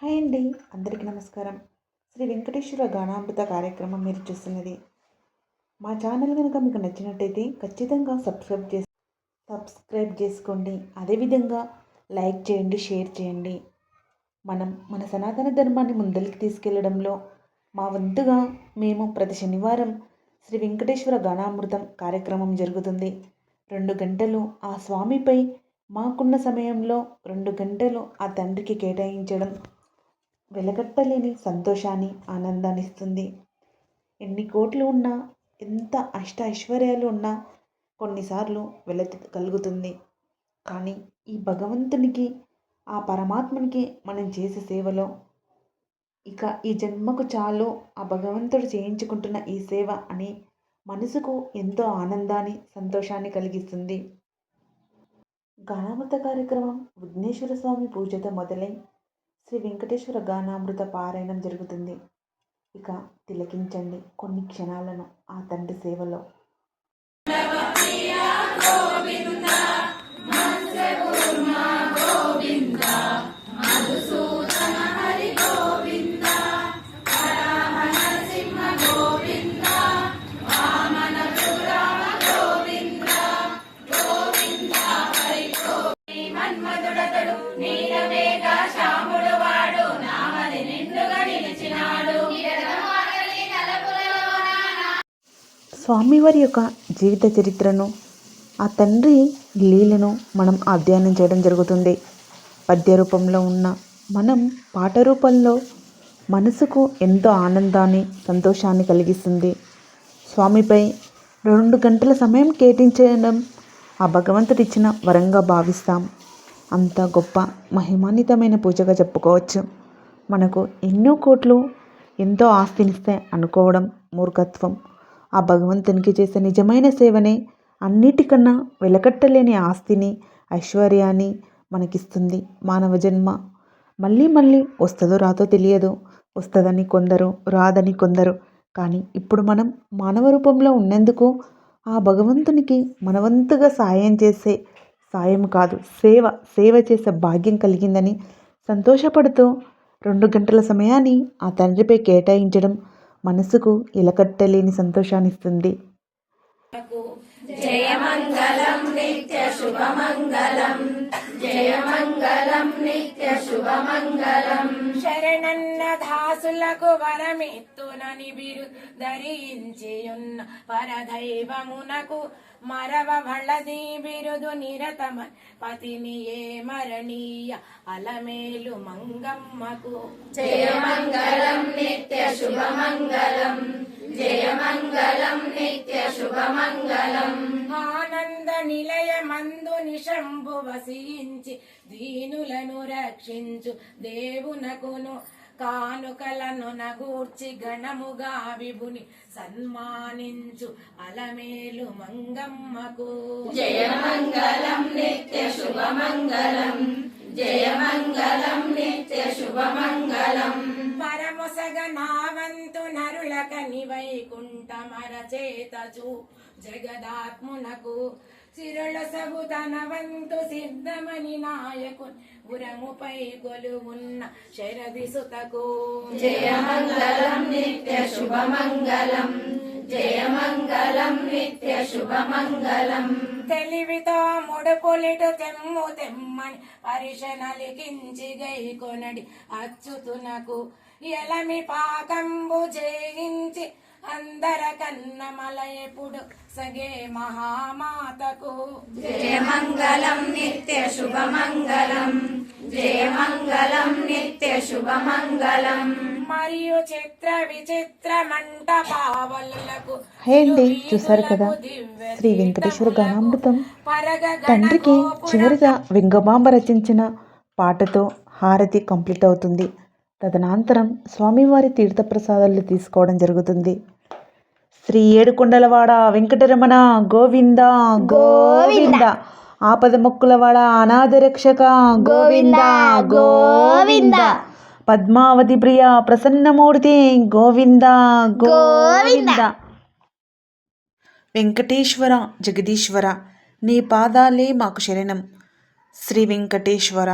Hi అండి, అందరికీ నమస్కారం. శ్రీ వెంకటేశ్వర గానామృత కార్యక్రమం మీరు చూస్తున్నది. మా ఛానల్ కనుక మీకు నచ్చినట్టయితే ఖచ్చితంగా సబ్స్క్రైబ్ చేసుకోండి. అదేవిధంగా లైక్ చేయండి, షేర్ చేయండి. మన సనాతన ధర్మాన్ని ముందరికి తీసుకెళ్లడంలో మా వంతుగా మేము ప్రతి శనివారం శ్రీ వెంకటేశ్వర గానామృతం కార్యక్రమం జరుగుతుంది. 2 గంటలు ఆ స్వామిపై మాకున్న సమయంలో 2 గంటలు ఆ తండ్రికి కేటాయించడం వెలగట్టలేని సంతోషాన్ని, ఆనందాన్ని ఇస్తుంది. ఎన్ని కోట్లు ఉన్నా, ఎంత ఐశ్వర్యాలు ఉన్నా కొన్నిసార్లు కలుగుతుంది. కానీ ఈ భగవంతునికి, ఆ పరమాత్మనికి మనం చేసే సేవలో ఇక ఈ జన్మకు చాలు, ఆ భగవంతుడు చేయించుకుంటున్న ఈ సేవ అని మనసుకు ఎంతో ఆనందాన్ని, సంతోషాన్ని కలిగిస్తుంది. గానామృత కార్యక్రమం విఘ్నేశ్వర స్వామి పూజతో మొదలై శ్రీ వెంకటేశ్వర గానామృత పారాయణం జరుగుతుంది. ఇక తిలకించండి కొన్ని క్షణాలను ఆ తండ్రి సేవలో. స్వామివారి యొక్క జీవిత చరిత్రను, ఆ తండ్రి లీలను మనం అధ్యయనం చేయడం జరుగుతుంది. పద్య రూపంలో ఉన్న మనం పాట రూపంలో మనసుకు ఎంతో ఆనందాన్ని, సంతోషాన్ని కలిగిస్తుంది. స్వామిపై 2 గంటల సమయం కేటాయించడం ఆ భగవంతుడు ఇచ్చిన వరంగా భావిస్తాం. అంత గొప్ప మహిమాన్వితమైన పూజగా చెప్పుకోవచ్చు. మనకు ఎన్నో కోట్లు, ఎంతో ఆస్తినిస్తే అనుకోవడం మూర్ఖత్వం. ఆ భగవంతునికి చేసే నిజమైన సేవనే అన్నిటికన్నా వెలకట్టలేని ఆస్తిని, ఐశ్వర్యాన్ని మనకిస్తుంది. మానవ జన్మ మళ్ళీ మళ్ళీ వస్తుందో రాదో తెలియదు. వస్తుందని కొందరు, రాదని కొందరు. కానీ ఇప్పుడు మనం మానవ రూపంలో ఉన్నందుకు ఆ భగవంతునికి మనవంతుగా సాయం కాదు, సేవ చేసే భాగ్యం కలిగిందని సంతోషపడుతూ 2 గంటల సమయాన్ని ఆ తండ్రిపై కేటాయించడం మనసుకు ఇలకట్టలేని సంతోషాన్ని ఇస్తుంది. జయమంగళం నిత్య శుభమంగళం, జయమంగళం నిత్య శుభమంగళం. శరణన్న దాసులకు వరమెత్తునని బిరు ధరించియున్న పరదైవమునకు మరవ వళది బిరుదు నిరతమ పతిని ఏ మరణీయ అలమేలు మంగమ్మకు. జయమంగళం నిత్య శుభమంగళం, జయమంగళం నిత్య శుభమంగళం. ఆనంద నిలయమందు నిశంభు వసించి దీనులను రక్షించు దేవునకును కానుకలను నగూర్చి గణముగా విభుని సన్మానించు అలమేలు మంగమ్మకు. జయమంగళం నిత్య శుభమంగళం, జయమంగళం నిత్య శుభమంగళం. పరమొసగ నావంతు నరులక నివైకుంఠమరచేతచు జగదాత్మునకు సిరుల సగు తనవంతు సిద్ధమని నాయకు ఉరముపై కొలువున్న శరది సుతకు. జయమంగళం నిత్య శుభమంగళం, జయమంగళం నిత్య శుభమంగళం. తెలివితో ముడుపులిటు తెమ్మని పరిశనలికించి గై కొనడి అచ్యుతునకు ఎలమి పాకంబు చేయించి అందర కన్నమల ఎప్పుడు సగే మహామాతకు. జయమంగళం నిత్య శుభమంగళం, జయమంగళం నిత్య శుభమంగళం. మరియు చిత్ర విచిత్ర మంటపావలకు. హే అండి, చూసారు కదా శ్రీ వెంకటేశ్వర గానామృతం. తండ్రికి చివరిగా వెంగమాంబ రచించిన పాటతో హారతి కంప్లీట్ అవుతుంది. తదనంతరం స్వామివారి తీర్థప్రసాదాలు తీసుకోవడం జరుగుతుంది. శ్రీ ఏడుకొండలవాడ వెంకటరమణ గోవింద గోవింద, ఆపద మొక్కులవాడ అనాథ రక్షక గోవింద గోవింద, పద్మావతి ప్రియ ప్రసన్నమూర్తి గోవింద గోవింద. వెంకటేశ్వర జగదీశ్వర, నీ పాదాలే మాకు శరణం. శ్రీ వెంకటేశ్వర.